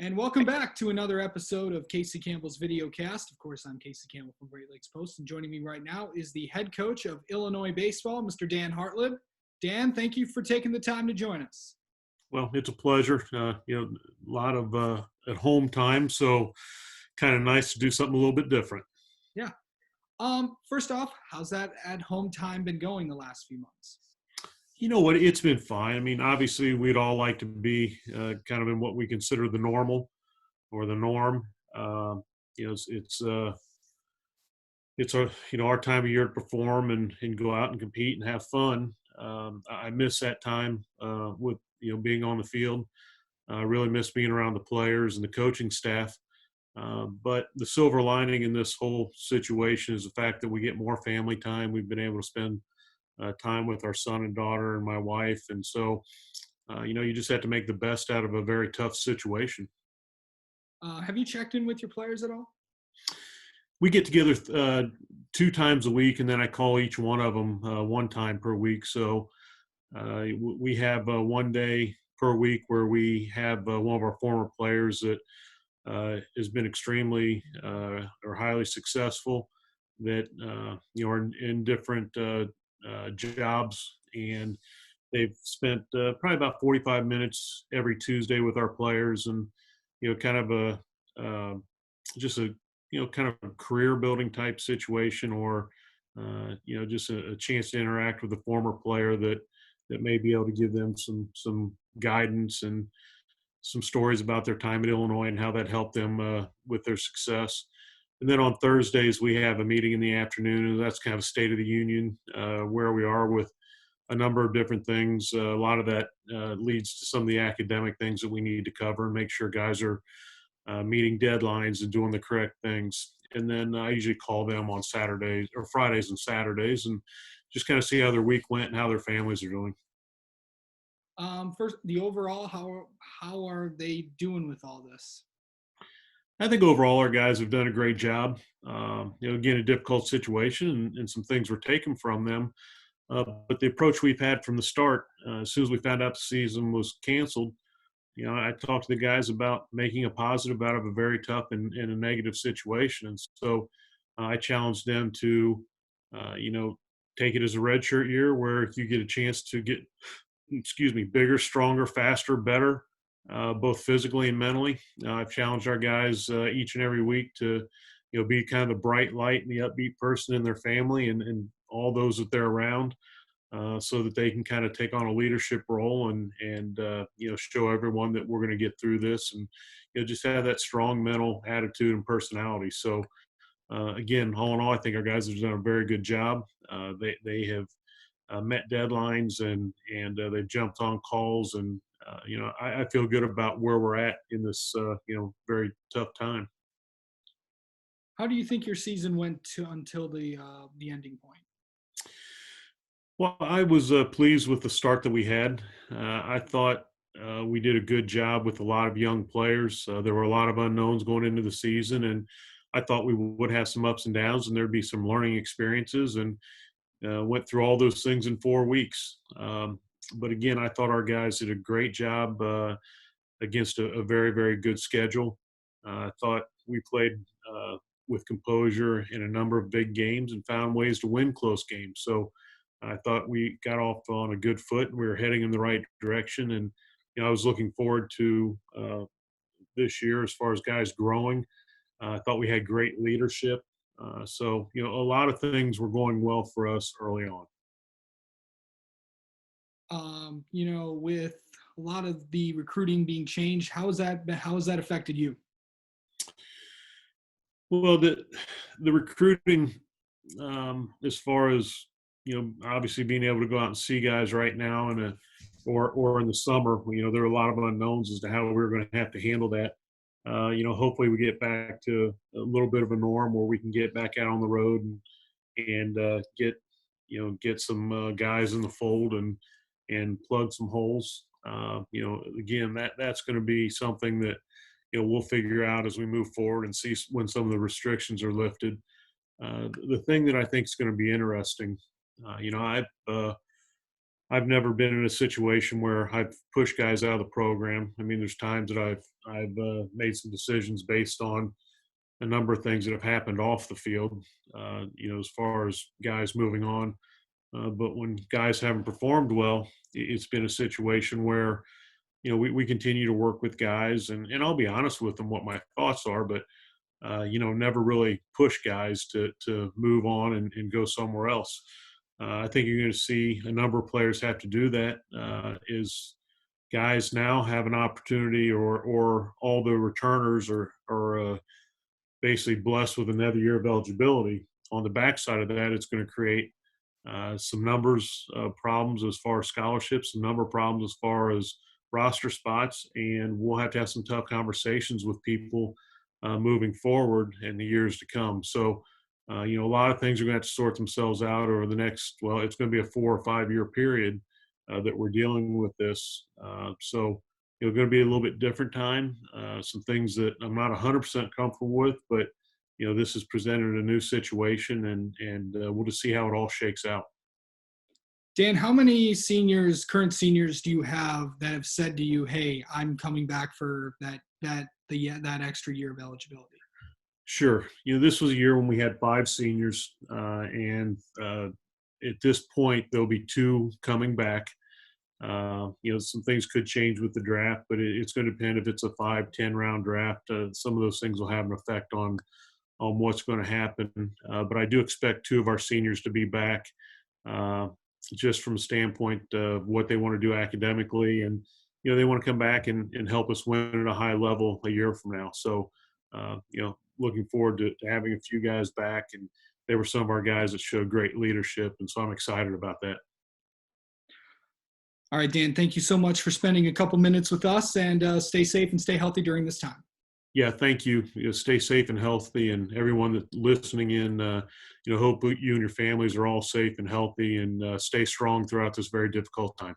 And welcome back to another episode of Casey Campbell's Videocast. Of course, I'm Casey Campbell from Great Lakes Post, and joining me right now is the head coach of Illinois baseball, Mr. Dan Hartleb. Dan, thank you for taking the time to join us. Well, it's a pleasure. A lot of at home time, so kind of nice to do something a little bit different. Yeah. First off, how's that at home time been going the last few months? You know what? It's been fine. I mean, obviously, we'd all like to be kind of in what we consider the normal or the norm. You know, it's our time of year to perform and go out and compete and have fun. I miss that time with being on the field. I really miss being around the players and the coaching staff. But the silver lining in this whole situation is the fact that we get more family time. We've been able to spend time with our son and daughter and my wife. And so, you just have to make the best out of a very tough situation. Have you checked in with your players at all? We get together 2 times a week, and then I call each one of them 1 time per week. So we have 1 day per week where we have one of our former players that has been extremely or highly successful that are in different jobs, and they've spent probably about 45 minutes every Tuesday with our players, and kind of just a kind of a career building type situation, or just a chance to interact with a former player that may be able to give them some guidance and some stories about their time at Illinois and how that helped them with their success. And then on Thursdays, we have a meeting in the afternoon, and that's kind of a state of the union where we are with a number of different things. A lot of that leads to some of the academic things that we need to cover and make sure guys are meeting deadlines and doing the correct things. And then I usually call them on Saturdays or Fridays and Saturdays and just kind of see how their week went and how their families are doing. First, the overall, how are they doing with all this? I think overall our guys have done a great job. Again, a difficult situation and some things were taken from them. But the approach we've had from the start, as soon as we found out the season was canceled, I talked to the guys about making a positive out of a very tough and a negative situation. And so I challenged them to, take it as a redshirt year where you get a chance to get, bigger, stronger, faster, better, both physically and mentally. I've challenged our guys each and every week to, be kind of the bright light and the upbeat person in their family and all those that they're around. So that they can kind of take on a leadership role and show everyone that we're going to get through this and just have that strong mental attitude and personality. So again, all in all, I think our guys have done a very good job. They have met deadlines and they've jumped on calls and I feel good about where we're at in this very tough time. How do you think your season went until the ending point? Well, I was pleased with the start that we had. I thought we did a good job with a lot of young players. There were a lot of unknowns going into the season, and I thought we would have some ups and downs, and there'd be some learning experiences, and went through all those things in 4 weeks. But again, I thought our guys did a great job against a very, very good schedule. I thought we played with composure in a number of big games and found ways to win close games. So I thought we got off on a good foot and we were heading in the right direction. And, I was looking forward to this year as far as guys growing. I thought we had great leadership. So, a lot of things were going well for us early on. With a lot of the recruiting being changed, how has that affected you? Well, the recruiting, as far as obviously being able to go out and see guys right now or in the summer, there are a lot of unknowns as to how we're going to have to handle that. Hopefully we get back to a little bit of a norm where we can get back out on the road and get some guys in the fold and plug some holes. Again, that's going to be something that we'll figure out as we move forward and see when some of the restrictions are lifted. The thing that I think is going to be interesting, I've I've never been in a situation where I've pushed guys out of the program. I mean, there's times that I've made some decisions based on a number of things that have happened off the field, as far as guys moving on. But when guys haven't performed well, it's been a situation where, we continue to work with guys, and I'll be honest with them what my thoughts are, but, never really push guys to move on and go somewhere else. I think you're going to see a number of players have to do that. Is guys now have an opportunity, or all the returners are basically blessed with another year of eligibility. On the backside of that, it's going to create some numbers problems as far as scholarships, some number of problems as far as roster spots, and we'll have to have some tough conversations with people moving forward in the years to come. So, a lot of things are going to have to sort themselves out over the next, well, it's going to be a 4 or 5 year period that we're dealing with this. So, going to be a little bit different time. Some things that I'm not 100% comfortable with, but this has presented a new situation, and we'll just see how it all shakes out. Dan, how many current seniors do you have that have said to you, "Hey, I'm coming back for that extra year of eligibility"? Sure. This was a year when we had 5 seniors, and at this point, there'll be 2 coming back. Some things could change with the draft, but it's going to depend if it's a 5-10 round draft. Some of those things will have an effect on what's going to happen. But I do expect 2 of our seniors to be back, just from a standpoint of what they want to do academically, and they want to come back and help us win at a high level a year from now. So, looking forward to having a few guys back, and they were some of our guys that showed great leadership, and so I'm excited about that. All right, Dan, thank you so much for spending a couple minutes with us, and stay safe and stay healthy during this time. Yeah, thank you. Stay safe and healthy, and everyone that's listening in, hope you and your families are all safe and healthy, and stay strong throughout this very difficult time.